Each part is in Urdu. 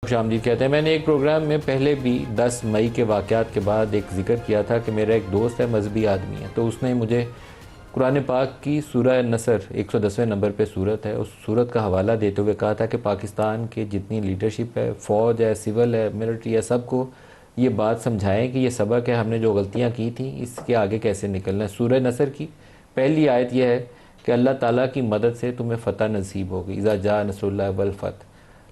شامجید کہتے ہیں میں نے ایک پروگرام میں پہلے بھی 10 مئی کے واقعات کے بعد ایک ذکر کیا تھا کہ میرا ایک دوست ہے مذہبی آدمی ہے، تو اس نے مجھے قرآن پاک کی سورہ نصر 110ویں نمبر پہ سورت ہے، اس سورت کا حوالہ دیتے ہوئے کہا تھا کہ پاکستان کے جتنی لیڈرشپ ہے، فوج ہے، سول ہے، ملٹری ہے، سب کو یہ بات سمجھائیں کہ یہ سبق ہے، ہم نے جو غلطیاں کی تھیں اس کے آگے کیسے نکلنا ہے۔ سورہ نصر کی پہلی آیت یہ ہے کہ اللہ تعالیٰ کی مدد سے تمہیں فتح نصیب ہوگی، اذا جاء نصر اللہ والفتح۔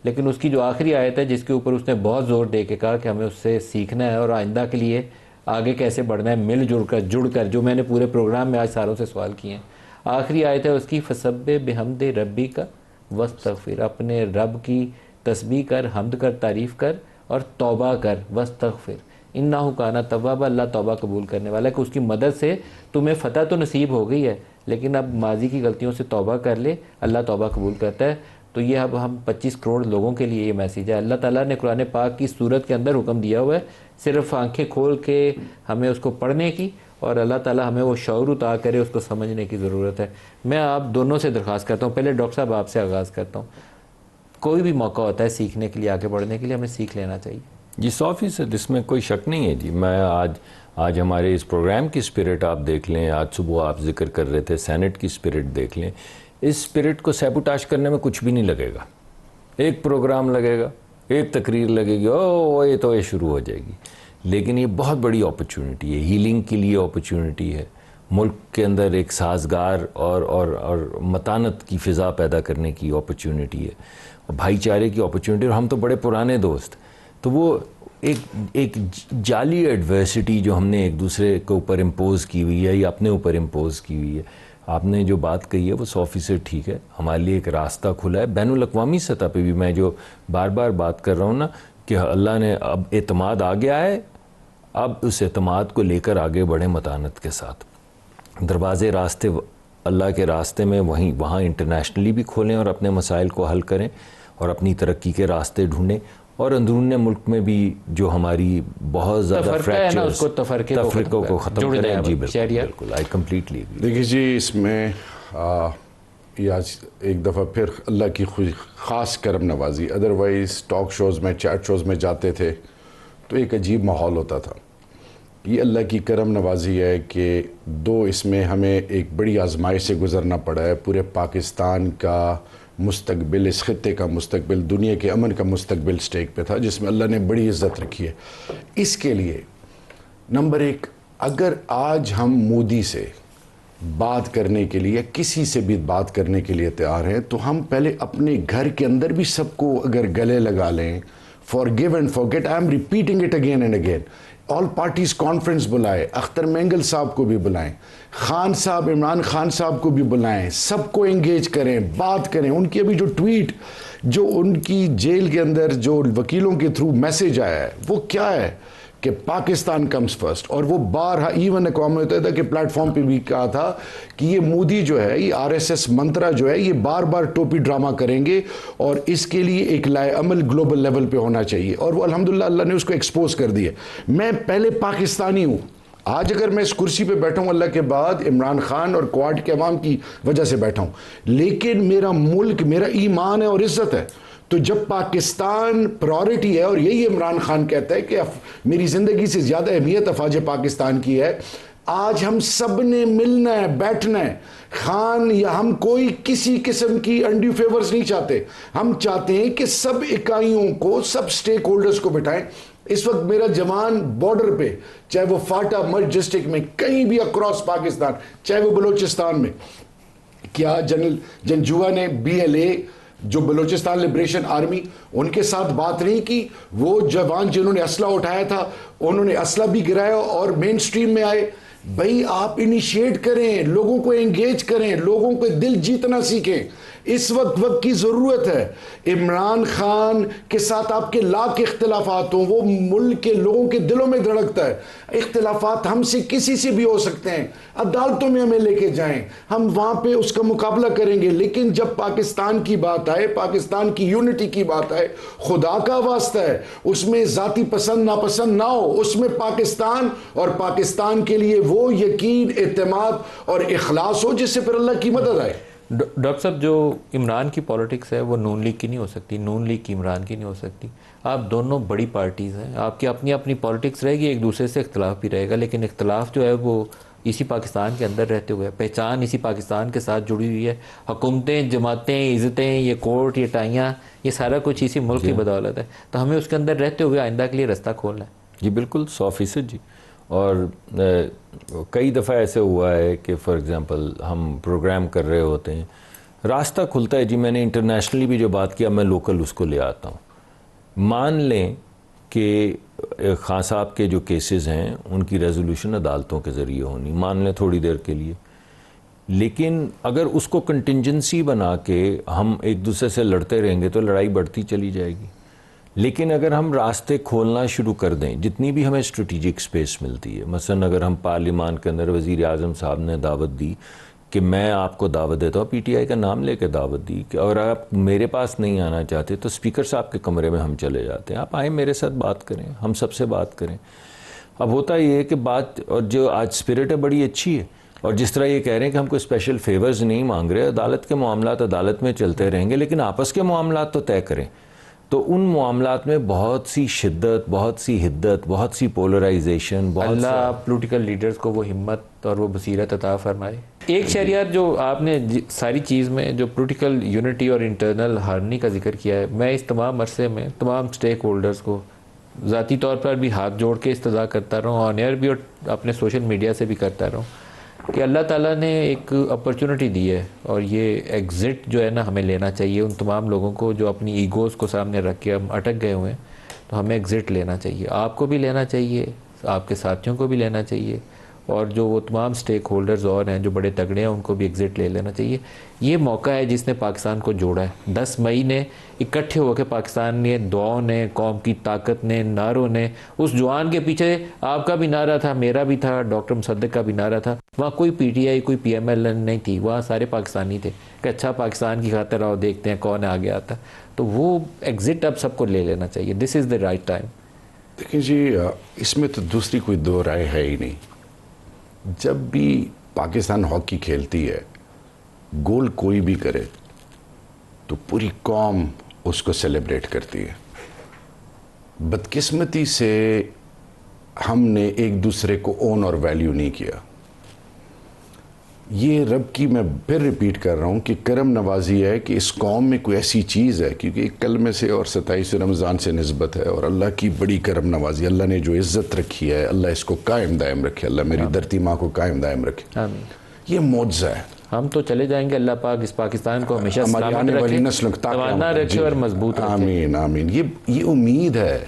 لیکن اس کی جو آخری آیت ہے جس کے اوپر اس نے بہت زور دے کے کہا کہ ہمیں اس سے سیکھنا ہے اور آئندہ کے لیے آگے کیسے بڑھنا ہے، مل جڑ کر، جو میں نے پورے پروگرام میں آج ساروں سے سوال کیے ہیں۔ آخری آیت ہے اس کی فسبح بحمد ربک واستغفر، اپنے رب کی تسبیح کر، حمد کر، تعریف کر اور توبہ کر، واستغفر انہ کان توابا، اللہ توبہ قبول کرنے والا ہے، کہ اس کی مدد سے تمہیں فتح تو نصیب ہو گئی ہے لیکن اب ماضی کی غلطیوں سے توبہ کر لے، اللہ توبہ قبول کرتا ہے۔ تو یہ اب ہم 25 کروڑ لوگوں کے لیے یہ میسیج ہے۔ اللہ تعالیٰ نے قرآن پاک کی صورت کے اندر حکم دیا ہوا ہے صرف آنکھیں کھول کے ہمیں اس کو پڑھنے کی، اور اللہ تعالیٰ ہمیں وہ شعور عطا کرے، اس کو سمجھنے کی ضرورت ہے۔ میں آپ دونوں سے درخواست کرتا ہوں، پہلے ڈاکٹر صاحب آپ سے آغاز کرتا ہوں، کوئی بھی موقع ہوتا ہے سیکھنے کے لیے، آگے بڑھنے کے لیے، ہمیں سیکھ لینا چاہیے۔ جی 100% اس میں کوئی شک نہیں ہے جی۔ میں آج ہمارے اس پروگرام کی اسپرٹ آپ دیکھ لیں، آج صبح آپ ذکر کر رہے تھے سینٹ کی اسپرٹ دیکھ لیں، اس اسپرٹ کو سیبوٹاج کرنے میں کچھ بھی نہیں لگے گا۔ ایک پروگرام لگے گا، ایک تقریر لگے گی، یہ تو یہ شروع ہو جائے گی، لیکن یہ بہت بڑی اپرچونٹی ہے، ہیلنگ کے لیے اپرچونٹی ہے، ملک کے اندر ایک سازگار اور متانت کی فضا پیدا کرنے کی اپرچونٹی ہے، بھائی چارے کی اپرچونٹی، اور ہم تو بڑے پرانے دوست، تو وہ ایک جعلی ایڈورسٹی جو ہم نے ایک دوسرے کے اوپر امپوز کی ہوئی ہے یا اپنے اوپر امپوز کی ہوئی ہے۔ آپ نے جو بات کہی ہے وہ 100% ٹھیک ہے، ہمارے لیے ایک راستہ کھلا ہے بین الاقوامی سطح پہ بھی۔ میں جو بار بار بات کر رہا ہوں نا کہ اللہ نے اب اعتماد آ گیا ہے، اب اس اعتماد کو لے کر آگے بڑھیں متانت کے ساتھ، دروازے راستے اللہ کے راستے میں وہاں انٹرنیشنلی بھی کھولیں اور اپنے مسائل کو حل کریں اور اپنی ترقی کے راستے ڈھونڈیں، اور اندرون ملک میں بھی جو ہماری بہت زیادہ فریکچرز، تفرقوں کو ختم کریں۔ جی بالکل، آئی کمپلیٹلی ایگری۔ دیکھیے جی، اس میں یہ آج ایک دفعہ پھر اللہ کی خاص کرم نوازی، ادروائز ٹاک شوز میں، چیٹ شوز میں جاتے تھے تو ایک عجیب ماحول ہوتا تھا۔ یہ اللہ کی کرم نوازی ہے کہ اس میں ہمیں ایک بڑی آزمائش سے گزرنا پڑا ہے۔ پورے پاکستان کا مستقبل، اس خطے کا مستقبل، دنیا کے امن کا مستقبل سٹیک پہ تھا، جس میں اللہ نے بڑی عزت رکھی ہے۔ اس کے لیے نمبر 1، اگر آج ہم مودی سے بات کرنے کے لیے، کسی سے بھی بات کرنے کے لیے تیار ہیں، تو ہم پہلے اپنے گھر کے اندر بھی سب کو اگر گلے لگا لیں، forgive and forget، I am repeating it again and again، all parties conference بلائیں، اختر مینگل صاحب کو بھی بلائیں، خان صاحب، عمران خان صاحب کو بھی بلائیں، سب کو انگیج کریں، بات کریں۔ ان کی ابھی جو ٹویٹ، جو ان کی جیل کے اندر جو وکیلوں کے تھرو میسیج آیا ہے، وہ کیا ہے کہ پاکستان کمز فرسٹ، اور وہ بارہا ایون اقوام متحدہ کے پلیٹ فارم پہ بھی کہا تھا کہ یہ مودی جو ہے، یہ RSS منترا جو ہے، یہ بار بار ٹوپی ڈرامہ کریں گے اور اس کے لیے ایک لائے عمل گلوبل لیول پہ ہونا چاہیے، اور وہ الحمدللہ اللہ نے اس کو ایکسپوز کر دیا۔ میں پہلے پاکستانی ہوں، آج اگر میں اس کرسی پہ بیٹھا ہوں اللہ کے بعد عمران خان اور کوارڈ کے عوام کی وجہ سے بیٹھا ہوں، لیکن میرا ملک، میرا ایمان ہے اور عزت ہے۔ تو جب پاکستان پرائورٹی ہے، اور یہی عمران خان کہتا ہے کہ میری زندگی سے زیادہ اہمیت افواج پاکستان کی ہے، آج ہم سب نے ملنا ہے، بیٹھنا ہے۔ خان یا ہم کوئی کسی قسم کی انڈیو فیورز نہیں چاہتے، ہم چاہتے ہیں کہ سب اکائیوں کو، سب سٹیک ہولڈرز کو بٹھائیں۔ اس وقت میرا جوان بارڈر پہ، چاہے وہ فاٹا مرج ڈسٹرکٹ میں، کہیں بھی اکراس پاکستان، چاہے وہ بلوچستان میں، کیا جنرل جنجوا نے BLA جو بلوچستان لبریشن آرمی، ان کے ساتھ بات نہیں کی؟ وہ جوان جنہوں نے اسلحہ اٹھایا تھا، انہوں نے اسلحہ بھی گرایا اور مین سٹریم میں آئے۔ بھئی آپ انیشیٹ کریں، لوگوں کو انگیج کریں، لوگوں کو دل جیتنا سیکھیں۔ اس وقت کی ضرورت ہے۔ عمران خان کے ساتھ آپ کے لاکھ اختلافات ہوں، وہ ملک کے لوگوں کے دلوں میں دھڑکتا ہے۔ اختلافات ہم سے کسی سے بھی ہو سکتے ہیں، عدالتوں میں ہمیں لے کے جائیں، ہم وہاں پہ اس کا مقابلہ کریں گے، لیکن جب پاکستان کی بات آئے، پاکستان کی یونٹی کی بات آئے، خدا کا واسطہ ہے اس میں ذاتی پسند ناپسند نہ ہو، اس میں پاکستان اور پاکستان کے لیے وہ یقین، اعتماد اور اخلاص ہو جس سے پھر اللہ کی مدد آئے۔ ڈاکٹر صاحب جو عمران کی پالیٹکس ہے وہ نون لیگ کی نہیں ہو سکتی, نون لیگ کی عمران کی نہیں ہو سکتی. آپ دونوں بڑی پارٹیز ہیں, آپ کی اپنی اپنی پالیٹکس رہے گی, ایک دوسرے سے اختلاف بھی رہے گا, لیکن اختلاف جو ہے وہ اسی پاکستان کے اندر رہتے ہوئے, پہچان اسی پاکستان کے ساتھ جڑی ہوئی ہے. حکومتیں, جماعتیں, عزتیں, یہ کورٹ, یہ ٹائیاں, یہ سارا کچھ اسی ملک کی بدولت ہے. تو ہمیں اس کے اندر رہتے ہوئے آئندہ کے لیے رستہ کھولنا ہے. جی بالکل 100% جی. اور کئی دفعہ ایسے ہوا ہے کہ فار ایگزامپل ہم پروگرام کر رہے ہوتے ہیں, راستہ کھلتا ہے جی, میں نے انٹرنیشنلی بھی جو بات کیا میں لوکل اس کو لے آتا ہوں. مان لیں کہ خان صاحب کے جو کیسز ہیں ان کی ریزولوشن عدالتوں کے ذریعے ہونی, مان لیں تھوڑی دیر کے لیے, لیکن اگر اس کو کنٹینجنسی بنا کے ہم ایک دوسرے سے لڑتے رہیں گے تو لڑائی بڑھتی چلی جائے گی. لیکن اگر ہم راستے کھولنا شروع کر دیں, جتنی بھی ہمیں اسٹریٹجک سپیس ملتی ہے, مثلا اگر ہم پارلیمان کے اندر وزیر اعظم صاحب نے دعوت دی کہ میں آپ کو دعوت دیتا ہوں, پی ٹی آئی کا نام لے کے دعوت دی کہ اور آپ میرے پاس نہیں آنا چاہتے تو اسپیکر صاحب کے کمرے میں ہم چلے جاتے ہیں, آپ آئیں میرے ساتھ بات کریں, ہم سب سے بات کریں. اب ہوتا یہ ہے کہ بات, اور جو آج اسپرٹ ہے بڑی اچھی ہے, اور جس طرح یہ کہہ رہے ہیں کہ ہم کوئی اسپیشل فیورز نہیں مانگ رہے, عدالت کے معاملات عدالت میں چلتے رہیں گے, لیکن آپس کے معاملات تو طے کریں. تو ان معاملات میں بہت سی شدت, بہت سی حدت, بہت سی پولرائزیشن, اللہ پولیٹیکل لیڈرز کو وہ ہمت اور وہ بصیرت عطا فرمائے. ایک شہریار جو آپ نے ساری چیز میں جو پولیٹیکل یونٹی اور انٹرنل ہارمنی کا ذکر کیا ہے, میں اس تمام عرصے میں تمام سٹیک ہولڈرز کو ذاتی طور پر بھی ہاتھ جوڑ کے استضاء کرتا رہا ہوں, آن ایئر بھی اور اپنے سوشل میڈیا سے بھی کرتا رہا ہوں کہ اللہ تعالیٰ نے ایک اپرچونٹی دی ہے, اور یہ ایگزٹ جو ہے نا ہمیں لینا چاہیے. ان تمام لوگوں کو جو اپنی ایگوز کو سامنے رکھ کے ہم اٹک گئے ہوئے ہیں, تو ہمیں ایگزٹ لینا چاہیے. آپ کو بھی لینا چاہیے, آپ کے ساتھیوں کو بھی لینا چاہیے, اور جو وہ تمام سٹیک ہولڈرز اور ہیں جو بڑے تگڑے ہیں ان کو بھی ایگزٹ لے لینا چاہیے. یہ موقع ہے جس نے پاکستان کو جوڑا ہے. 10 مئی نے اکٹھے ہو کے پاکستان نے, دعاؤں نے, قوم کی طاقت نے, نعروں نے, اس جوان کے پیچھے آپ کا بھی نعرہ تھا, میرا بھی تھا, ڈاکٹر مصدق کا بھی نعرہ تھا. وہاں کوئی پی ٹی آئی, کوئی پی ایم ایل این نہیں تھی, وہاں سارے پاکستانی تھے کہ اچھا پاکستان کی خاطر آؤ دیکھتے ہیں کون آگے آتا. تو وہ ایگزٹ اب سب کو لے لینا چاہیے. دس از دا رائٹ ٹائم. دیکھیں جی, اس میں تو دوسری کوئی دو رائے ہے ہی نہیں. جب بھی پاکستان ہاکی کھیلتی ہے, گول کوئی بھی کرے تو پوری قوم اس کو سیلیبریٹ کرتی ہے. بدقسمتی سے ہم نے ایک دوسرے کو اون اور ویلیو نہیں کیا. یہ رب کی, میں پھر ریپیٹ کر رہا ہوں کہ کرم نوازی ہے کہ اس قوم میں کوئی ایسی چیز ہے, کیونکہ ایک کلمے سے اور 27 رمضان سے نسبت ہے, اور اللہ کی بڑی کرم نوازی, اللہ نے جو عزت رکھی ہے, اللہ اس کو قائم دائم رکھے, اللہ میری دھرتی ماں کو قائم دائم رکھے. آمین. یہ معجزہ ہے. ہم تو چلے جائیں گے, اللہ پاک اس پاکستان کو ہمیشہ ہماری سلامت آنے والی رکھے, نسلوں کو توانا رکھے اور مضبوط رکھے. آمین آمین. یہ امید ہے.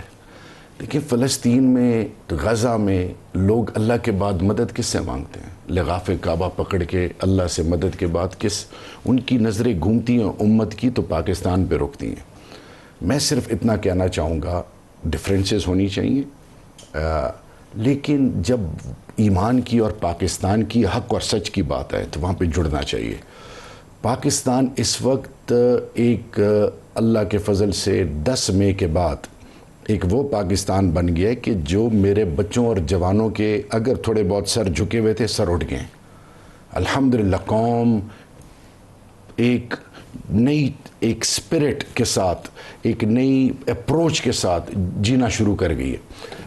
دیکھیں فلسطین میں, غزہ میں لوگ اللہ کے بعد مدد کس سے مانگتے ہیں؟ لغاف کعبہ پکڑ کے اللہ سے مدد کے بعد کس, ان کی نظریں گھومتی ہیں امت کی تو پاکستان پہ رکتی ہیں. میں صرف اتنا کہنا چاہوں گا, ڈفرینسز ہونی چاہیے, لیکن جب ایمان کی اور پاکستان کی حق اور سچ کی بات ہے تو وہاں پہ جڑنا چاہیے. پاکستان اس وقت ایک اللہ کے فضل سے 10 مئی کے بعد ایک وہ پاکستان بن گیا ہے کہ جو میرے بچوں اور جوانوں کے اگر تھوڑے بہت سر جھکے ہوئے تھے, سر اٹھ گئے. الحمدللہ قوم ایک نئی ایک سپرٹ کے ساتھ, ایک نئی اپروچ کے ساتھ جینا شروع کر گئی ہے.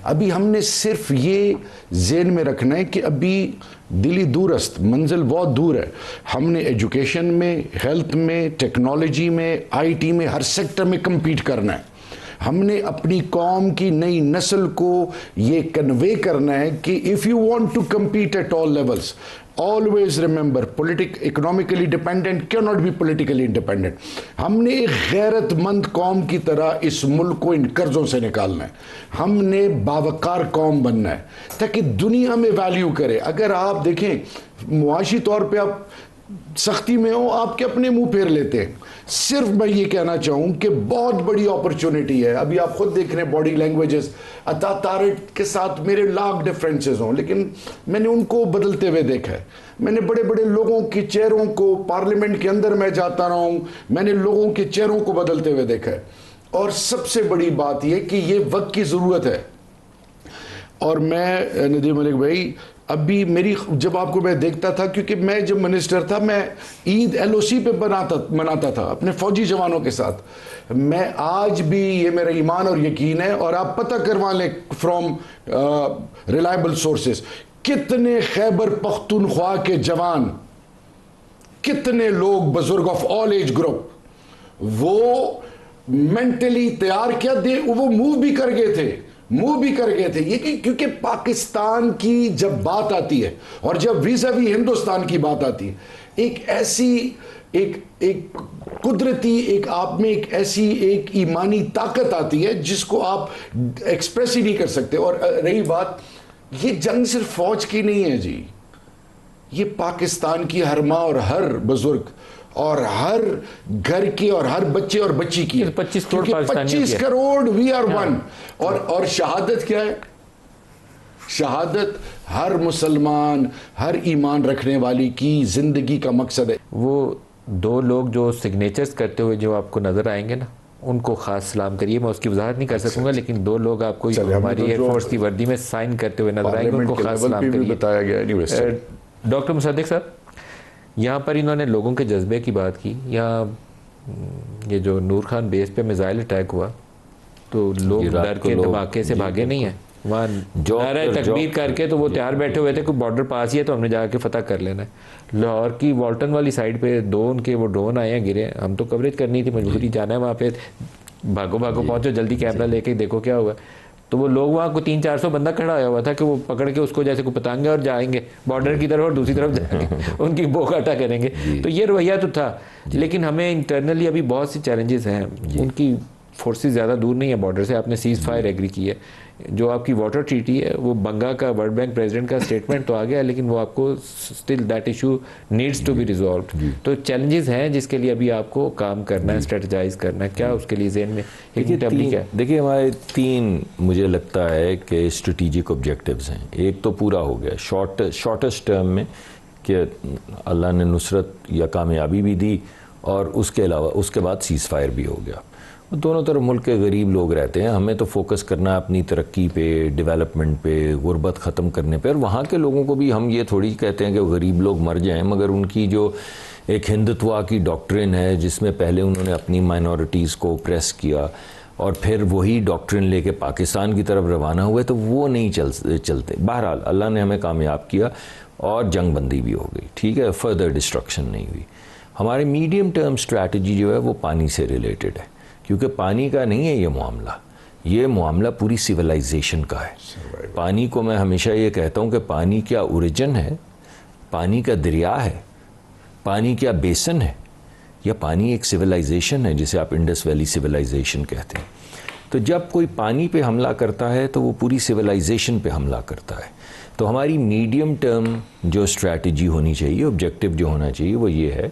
ابھی ہم نے صرف یہ ذہن میں رکھنا ہے کہ ابھی دلی دورست, منزل بہت دور ہے. ہم نے ایجوکیشن میں, ہیلتھ میں, ٹیکنالوجی میں, آئی ٹی میں, ہر سیکٹر میں کمپیٹ کرنا ہے. ہم نے اپنی قوم کی نئی نسل کو یہ کنوے کرنا ہے کہ if you want to compete at all levels, always remember economically dependent cannot be politically independent. ہم نے ایک غیرت مند قوم کی طرح اس ملک کو ان قرضوں سے نکالنا ہے. ہم نے باوقار قوم بننا ہے تاکہ دنیا میں ویلیو کرے. اگر آپ دیکھیں معاشی طور پہ آپ سختی میں ہو, آپ کے اپنے منہ پھیر لیتے ہیں. صرف میں یہ کہنا چاہوں کہ بہت بڑی اپرچونٹی ہے. ابھی آپ خود دیکھ رہے ہیں باڈی لینگویجز, عطا طارق کے ساتھ میرے لاکھ ڈفرینسز ہوں, لیکن میں نے ان کو بدلتے ہوئے دیکھا ہے. میں نے بڑے بڑے لوگوں کے چہروں کو, پارلیمنٹ کے اندر میں جاتا رہا ہوں, میں نے لوگوں کے چہروں کو بدلتے ہوئے دیکھا ہے. اور سب سے بڑی بات یہ کہ یہ وقت کی ضرورت ہے. اور میں ندیم ملک بھائی, ابھی میری جب آپ کو میں دیکھتا تھا، کیونکہ میں جب منسٹر تھا میں عید LOC پہ مناتا تھا اپنے فوجی جوانوں کے ساتھ. میں آج بھی یہ میرا ایمان اور یقین ہے، اور آپ پتہ کروا لیں فرام ریلائبل سورسز کتنے خیبر پختونخوا کے جوان، کتنے لوگ بزرگ آف آل ایج گروپ وہ مینٹلی تیار کیا وہ موو بھی کر گئے تھے. یہ کیونکہ پاکستان کی جب بات آتی ہے اور جب ویزاوی ہندوستان کی بات آتی ہے، ایک ایسی ایک قدرتی آپ میں ایک ایسی ایک ایمانی طاقت آتی ہے جس کو آپ ایکسپریس ہی نہیں کر سکتے. اور رہی بات، یہ جنگ صرف فوج کی نہیں ہے جی، یہ پاکستان کی ہر ماں اور ہر بزرگ اور ہر گھر کے اور ہر بچے اور بچی کی. 25 کروڑ وی آر ون. اور شہادت کیا ہے؟ شہادت ہر مسلمان، ہر ایمان رکھنے والی کی زندگی کا مقصد ہے. وہ 2 لوگ جو سگنیچرز کرتے ہوئے جو آپ کو نظر آئیں گے نا، ان کو خاص سلام کریے. میں اس کی وضاحت نہیں کر سکوں گا، لیکن 2 لوگ آپ کو ہماری ایئر فورس کی وردی میں سائن کرتے ہوئے نظر آئیں گے، ان کو خاص سلام کریے. ڈاکٹر مصدق صاحب، یہاں پر انہوں نے لوگوں کے جذبے کی بات کی. یہاں یہ جو نور خان بیس پہ میزائل اٹیک ہوا تو لوگ ڈر کے دھماکے سے بھاگے نہیں ہیں. وہاں نعرہ تکبیر کر کے تو وہ تیار بیٹھے ہوئے تھے کہ بارڈر پاس ہی ہے تو ہم نے جا کے فتح کر لینا ہے. لاہور کی والٹن والی سائڈ پہ 2 ان کے وہ ڈرون آئے ہیں گرے. ہم تو کوریج کرنی تھی، مجبوری جانا ہے وہاں پہ. بھاگو پہنچو جلدی، کیمرہ لے کے دیکھو کیا ہوا. تو وہ لوگ وہاں کو 300-400 بندہ کھڑا ہوا ہوا تھا کہ وہ پکڑ کے اس کو جیسے کو پتانگے اور جائیں گے بارڈر کی طرف اور دوسری طرف جائیں گے ان کی بو کاٹا کریں گے. تو یہ رویہ تو تھا، لیکن ہمیں انٹرنلی ابھی بہت سی چیلنجز ہیں. ان کی فورسز زیادہ دور نہیں ہے بارڈر سے. آپ نے سیز فائر ایگری کی ہے. جو آپ کی واٹر ٹریٹی ہے وہ بنگا کا ورلڈ بینک پریزیڈنٹ کا اسٹیٹمنٹ تو آ گیا، لیکن وہ آپ کو still that issue needs to be resolved. تو چیلنجز ہیں جس کے لیے ابھی آپ کو کام کرنا ہے، اسٹریٹجائز کرنا ہے. کیا اس کے لیے ذہن میں ایک تبلیغ ہے؟ دیکھیے ہمارے 3 مجھے لگتا ہے کہ اسٹریٹجک آبجیکٹیوز ہیں. ایک تو پورا ہو گیا شارٹسٹ ٹرم میں کہ اللہ نے نصرت یا کامیابی بھی دی، اور اس کے علاوہ اس کے بعد سیز فائر بھی ہو گیا. دونوں طرف ملک کے غریب لوگ رہتے ہیں. ہمیں تو فوکس کرنا ہے اپنی ترقی پہ، ڈیولپمنٹ پہ، غربت ختم کرنے پہ. اور وہاں کے لوگوں کو بھی ہم یہ تھوڑی کہتے ہیں کہ غریب لوگ مر جائیں، مگر ان کی جو ایک ہندتوا کی ڈاکٹرن ہے جس میں پہلے انہوں نے اپنی مائنورٹیز کو پریس کیا اور پھر وہی ڈاکٹرن لے کے پاکستان کی طرف روانہ ہوئے، تو وہ نہیں چلتے. بہرحال اللہ نے ہمیں کامیاب کیا اور جنگ بندی بھی ہو گئی، ٹھیک ہے، فردر ڈسٹرکشن نہیں ہوئی. ہمارے میڈیم ٹرم اسٹریٹجی جو ہے وہ پانی سے ریلیٹڈ ہے، کیونکہ پانی کا نہیں ہے یہ معاملہ پوری سویلائزیشن کا ہے. پانی کو میں ہمیشہ یہ کہتا ہوں کہ پانی کیا اوریجن ہے، پانی کا دریا ہے، پانی کیا بیسن ہے، یا پانی ایک سویلائزیشن ہے جسے آپ انڈس ویلی سویلائزیشن کہتے ہیں. تو جب کوئی پانی پہ حملہ کرتا ہے تو وہ پوری سویلائزیشن پہ حملہ کرتا ہے. تو ہماری میڈیم ٹرم جو اسٹریٹجی ہونی چاہیے، آبجیکٹیو جو ہونا چاہیے، وہ یہ ہے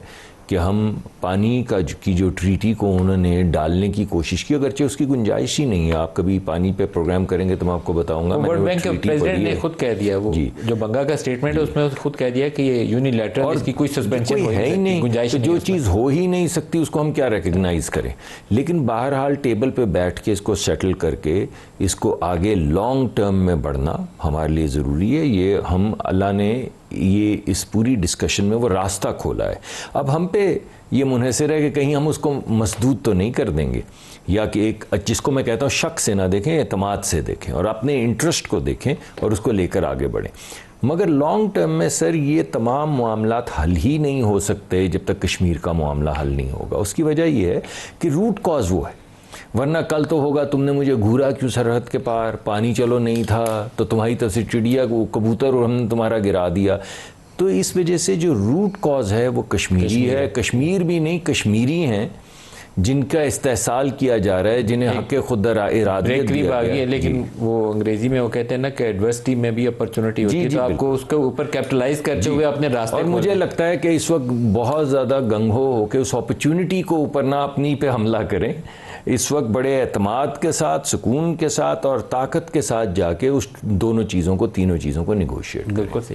کہ ہم پانی کی جو ٹریٹی کو انہوں نے ڈالنے کی کوشش کی، اگرچہ اس کی گنجائش ہی نہیں ہے. آپ کبھی پانی پہ پروگرام کریں گے تو میں آپ کو بتاؤں گا. ورلڈ بینک کے پریزیڈنٹ نے خود کہہ دیا، وہ جو بنگا کا اسٹیٹمنٹ ہے اس میں خود کہہ دیا کہ یہ یونیلیٹرل، اس کی کوئی سسپینشن ہے ہی نہیں، گنجائش. جو چیز ہو ہی نہیں سکتی اس کو ہم کیا ریکگنائز کریں. لیکن بہرحال ٹیبل پہ بیٹھ کے اس کو سیٹل کر کے اس کو آگے لانگ ٹرم میں بڑھنا ہمارے لیے ضروری ہے. یہ اللہ نے یہ اس پوری ڈسکشن میں وہ راستہ کھولا ہے. اب ہم پہ یہ منحصر ہے کہ کہیں ہم اس کو مسدود تو نہیں کر دیں گے، یا کہ ایک جس کو میں کہتا ہوں شک سے نہ دیکھیں، اعتماد سے دیکھیں اور اپنے انٹرسٹ کو دیکھیں اور اس کو لے کر آگے بڑھیں. مگر لانگ ٹرم میں سر یہ تمام معاملات حل ہی نہیں ہو سکتے جب تک کشمیر کا معاملہ حل نہیں ہوگا. اس کی وجہ یہ ہے کہ روٹ کاز وہ ہے. ورنہ کل تو ہوگا تم نے مجھے گھورا کیوں سرحد کے پار، پانی چلو نہیں تھا تو تمہاری طرف سے چڑیا کبوتر اور ہم نے تمہارا گرا دیا. تو اس وجہ سے جو روٹ کاز ہے وہ کشمیری ہے. کشمیر بھی نہیں، کشمیری ہیں جن کا استحصال کیا جا رہا ہے، جنہیں حق خود ارادیت دیا گیا ہے. لیکن وہ انگریزی میں وہ کہتے ہیں نا کہ ایڈورسٹی میں بھی اپرچونٹی ہوتی ہے، تو آپ کو اس کے اوپر کیپٹلائز کرتے ہوئے اپنے راستے. اور مجھے لگتا ہے کہ اس وقت بہت زیادہ گنگو ہو کے اس اپرچونٹی کو اوپر نہ اپنی پہ حملہ کریں. اس وقت بڑے اعتماد کے ساتھ، سکون کے ساتھ اور طاقت کے ساتھ جا کے اس دونوں چیزوں کو، تینوں چیزوں کو نیگوشیٹ کریں. بالکل صحیح.